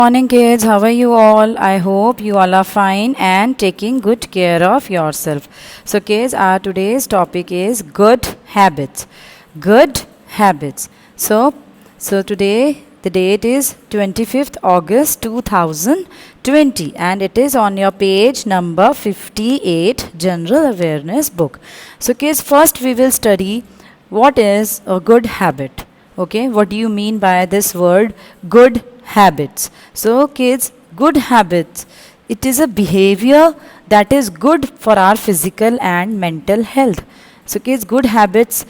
Morning kids, how are you all? I hope you all are fine and taking good care of yourself. So kids, our today's topic is good habits. Good habits. So today the date is 25th August 2020 and it is on your page number 58 General Awareness book. So kids, first we will study what is a good habit. Okay, what do you mean by this word good habits? So kids, good habits, it is a behavior that is good for our physical and mental health. So kids, good habits,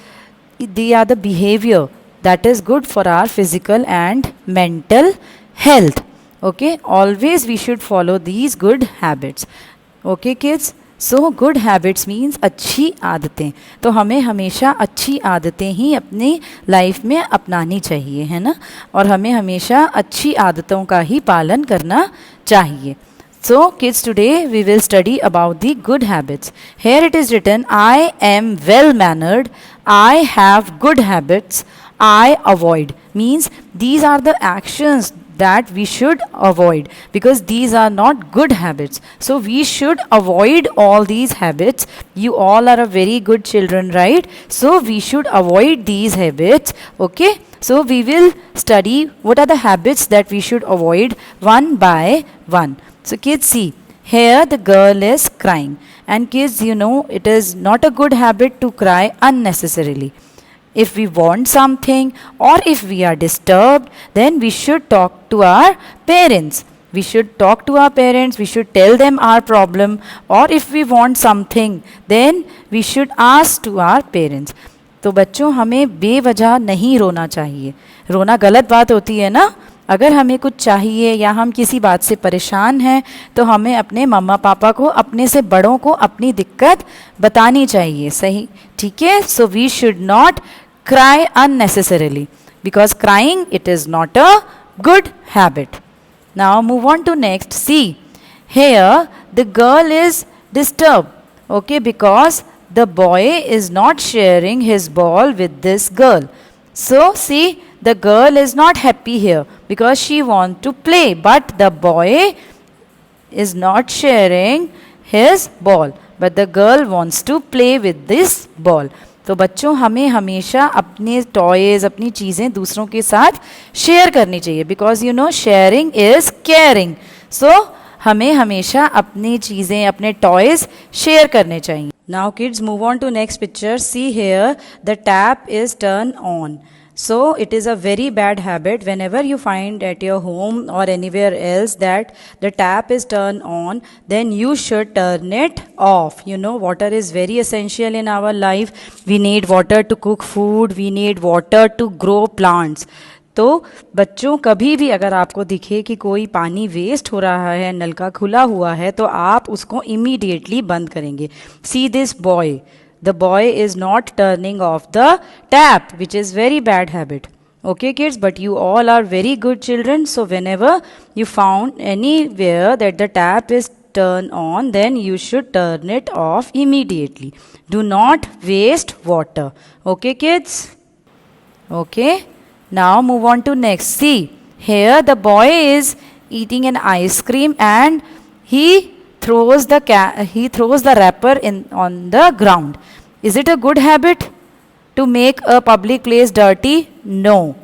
they are the behavior that is good for our physical and mental health. Okay, always we should follow these good habits. Okay kids, so good habits means अच्छी आदतें. तो हमें हमेशा अच्छी आदतें ही अपनी life में अपनानी चाहिए, है ना, और हमें हमेशा अच्छी आदतों का ही पालन करना चाहिए. So kids, today we will study about the good habits. Here it is written, I am well mannered, I have good habits, I avoid. Means these are the actions that we should avoid because these are not good habits. So we should avoid all these habits. You all are a very good children, right? So we should avoid these habits. Okay, so we will study what are the habits that we should avoid one by one. So kids, see, here the girl is crying, and kids, you know, it is not a good habit to cry unnecessarily. If we want something or if we are disturbed, then we should talk to our parents. We should talk to our parents, we should tell them our problem, or if we want something, then we should ask to our parents. तो बच्चों, हमें बेवजह नहीं रोना चाहिए. रोना गलत बात होती है ना. अगर हमें कुछ चाहिए या हम किसी बात से परेशान हैं तो हमें अपने मम्मा पापा को, अपने से बड़ों को अपनी दिक्कत बतानी चाहिए. सही, ठीक है. So we should not cry unnecessarily because crying, it is not a good habit. Now move on to next. See, here the girl is disturbed, okay, because the boy is not sharing his ball with this girl. So see, the girl is not happy here because she wants to play, but the boy is not sharing his ball, but the girl wants to play with this ball. तो बच्चों, हमें हमेशा अपने toys, अपनी चीज़ें दूसरों के साथ शेयर करनी चाहिए because you know sharing is caring. So हमें हमेशा अपनी चीज़ें, अपने टॉयज़ शेयर करने चाहिए. Now kids, move on to next picture. See here the tap is turn on. So it is a very bad habit whenever you find at your home or anywhere else that the tap is turned on, then you should turn it off. You know, water is very essential in our life. We need water to cook food, we need water to grow plants. तो बच्चों, कभी भी अगर आपको दिखे कि कोई पानी वेस्ट हो रहा है, नल का खुला हुआ है, तो आप उसको इमीडिएटली बंद करेंगे. See this boy. The boy is not turning off the tap, which is very bad habit. Okay kids, but you all are very good children, so whenever you found anywhere that the tap is turned on, then you should turn it off immediately. Do not waste water. Okay kids? Okay, now move on to next. See, here the boy is eating an ice cream and he throws the wrapper on the ground. Is it a good habit to make a public place dirty? No.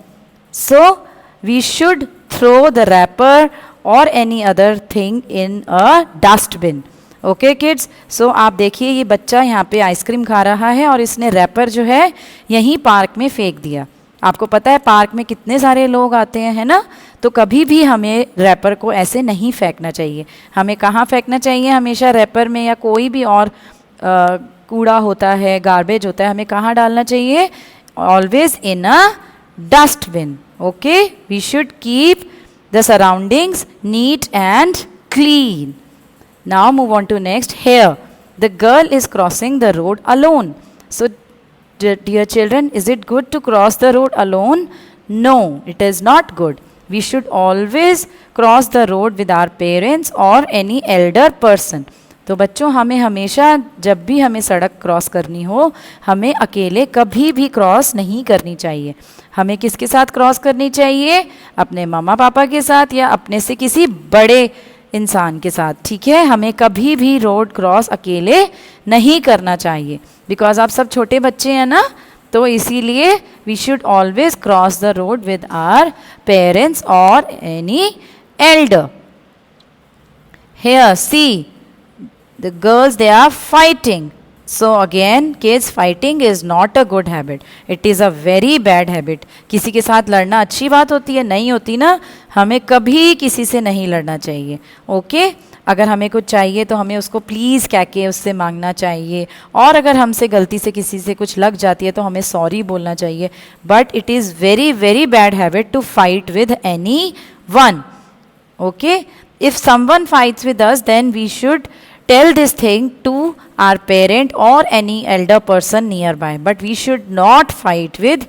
So we should throw the wrapper or any other thing in a dustbin. Okay kids? So आप देखिए, ये बच्चा यहाँ पे ice cream खा रहा है और इसने रैपर जो है यहीं पार्क में फेंक दिया. आपको पता है पार्क में कितने सारे लोग आते हैं, है ना. तो कभी भी हमें रैपर को ऐसे नहीं फेंकना चाहिए. हमें कहाँ फेंकना चाहिए? हमेशा रैपर में या कोई भी और कूड़ा होता है, गार्बेज होता है, हमें कहाँ डालना चाहिए? Always in a dustbin. Okay, we should keep the surroundings neat and clean. Now move on to next. Here the girl is crossing the road alone. So dear children, is it good to cross the road alone? No, it is not good. We should always cross the road with our parents or any elder person. तो बच्चों हमें हमेशा जब भी हमें सड़क cross करनी हो, हमें अकेले कभी भी क्रॉस नहीं करनी चाहिए। हमें किसके साथ क्रॉस करनी चाहिए? अपने मम्मा पापा के साथ या अपने से किसी बड़े इंसान के साथ, ठीक है? हमें कभी भी रोड क्रॉस अकेले नहीं करना चाहिए, बिकॉज आप सब छोटे बच्चे हैं ना, तो इसीलिए we should always cross the road with our parents और any elder. Here see the girls, they are fighting. So again kids, fighting is not a good habit, it is a very bad habit. किसी के साथ लड़ना अच्छी बात होती है? नहीं होती ना। हमें कभी किसी से नहीं लड़ना चाहिए, ओके? अगर हमें कुछ चाहिए तो हमें उसको प्लीज़ कह के उससे मांगना चाहिए, और अगर हमसे गलती से किसी से कुछ लग जाती है तो हमें सॉरी बोलना चाहिए। But it is very very bad habit to fight with anyone, okay? If someone fights with us then we should tell this thing to our parent or any elder person nearby, but we should not fight with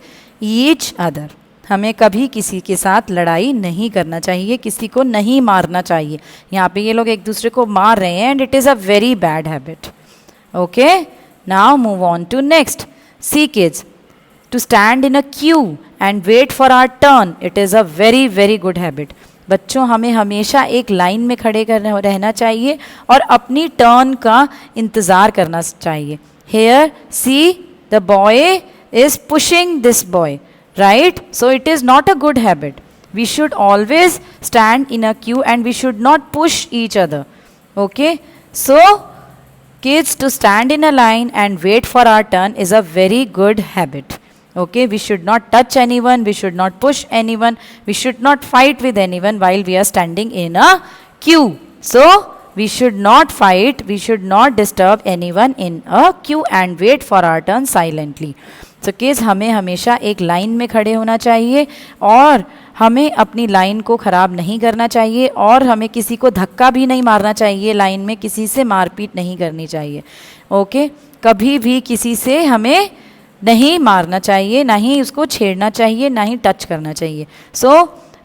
each other. हमें कभी किसी के साथ लड़ाई नहीं करना चाहिए, किसी को नहीं मारना चाहिए। यहाँ पे ये लोग एक दूसरे को मार रहे हैं, and it is a very bad habit. Okay, now move on to next. See kids, to stand in a queue and wait for our turn, it is a very very good habit. बच्चों हमें हमेशा एक line में खड़े रहना चाहिए और अपनी टर्न का इंतज़ार करना चाहिए। Here see the boy is pushing this boy, right? So it is not a good habit. We should always stand in a queue and we should not push each other. Okay, so kids, to stand in a line and wait for our turn is a very good habit. Okay, we should not touch anyone, we should not push anyone, we should not fight with anyone while we are standing in a queue. So we should not fight, we should not disturb anyone in a queue and wait for our turn silently. So kids, हमें हमेशा एक line में खड़े होना चाहिए और हमें अपनी लाइन को ख़राब नहीं करना चाहिए, और हमें किसी को धक्का भी नहीं मारना चाहिए, लाइन में किसी से मारपीट नहीं करनी चाहिए। ओके, कभी भी किसी से हमें नहीं मारना चाहिए, ना ही उसको छेड़ना चाहिए, ना ही टच करना चाहिए। So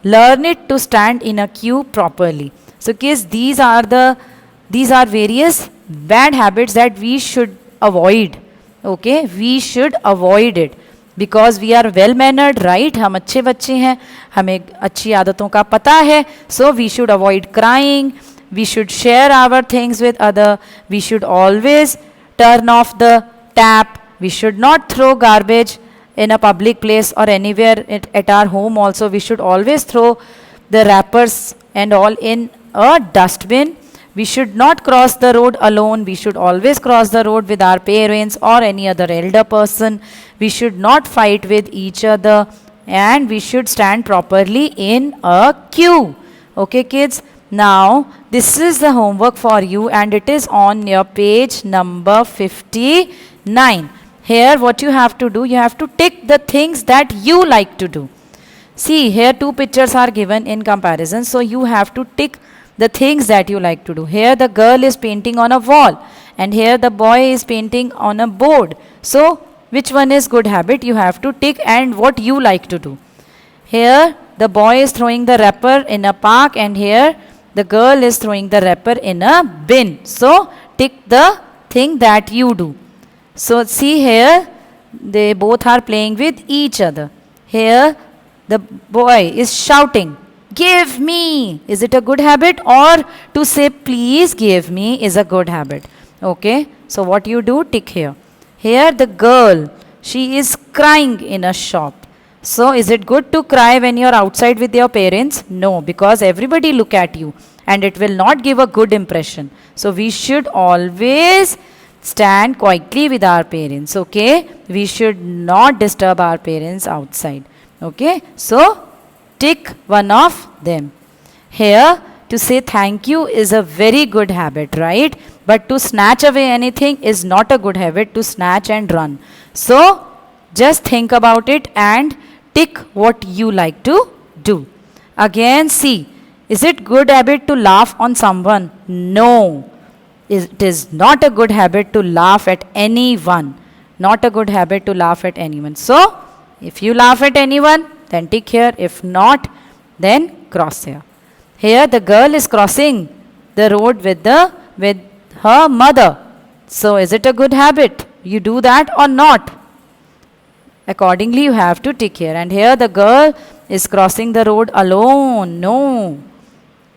learn it to stand in a queue properly. So kids, these are various bad habits that we should avoid. Okay, we should avoid it because we are well mannered, right? हम अच्छे बच्चे हैं, हमें अच्छी आदतों का पता है. So we should avoid crying, we should share our things with other, we should always turn off the tap, we should not throw garbage in a public place or anywhere at our home also. We should always throw the wrappers and all in a dustbin. We should not cross the road alone. We should always cross the road with our parents or any other elder person. We should not fight with each other, and we should stand properly in a queue. Okay kids, now this is the homework for you and it is on your page number 59. Here what you have to do, you have to tick the things that you like to do. See, here two pictures are given in comparison, so you have to tick the things that you like to do. Here the girl is painting on a wall and here the boy is painting on a board. So which one is good habit? You have to tick and what you like to do. Here the boy is throwing the wrapper in a park and here the girl is throwing the wrapper in a bin. So tick the thing that you do. So see here, they both are playing with each other. Here the boy is shouting, "Give me!" Is it a good habit? Or to say please give me is a good habit? Okay, so what you do, tick here. Here the girl, she is crying in a shop. So is it good to cry when you are outside with your parents? No, because everybody look at you and it will not give a good impression. So we should always stand quietly with our parents. Okay, we should not disturb our parents outside. Okay, so tick one of them. Here to say thank you is a very good habit, right? But to snatch away anything is not a good habit, to snatch and run. So just think about it and tick what you like to do. Again, see, is it good habit to laugh on someone? No. It is not a good habit to laugh at anyone. Not a good habit to laugh at anyone. So, if you laugh at anyone, then tick here. If not, then cross here. Here the girl is crossing the road with her mother. So is it a good habit? You do that or not? Accordingly, you have to take care. And here the girl is crossing the road alone. No,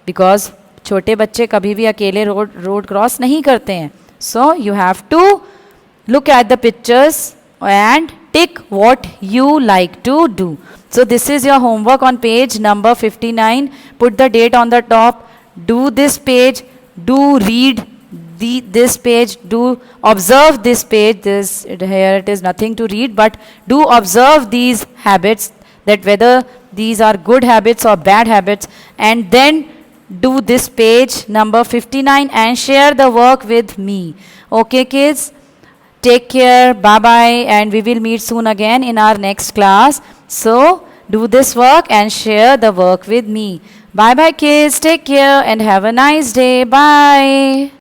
because छोटे बच्चे कभी भी अकेले road cross नहीं करते हैं. So you have to look at the pictures and tick what you like to do. So this is your homework on page number 59. Put the date on the top. Do this page. Do read this page. Do observe this page. Here it is nothing to read, but do observe these habits, that whether these are good habits or bad habits, and then do this page number 59 and share the work with me. Okay kids, take care, bye bye, and we will meet soon again in our next class. So do this work and share the work with me. Bye bye kids, take care and have a nice day. Bye.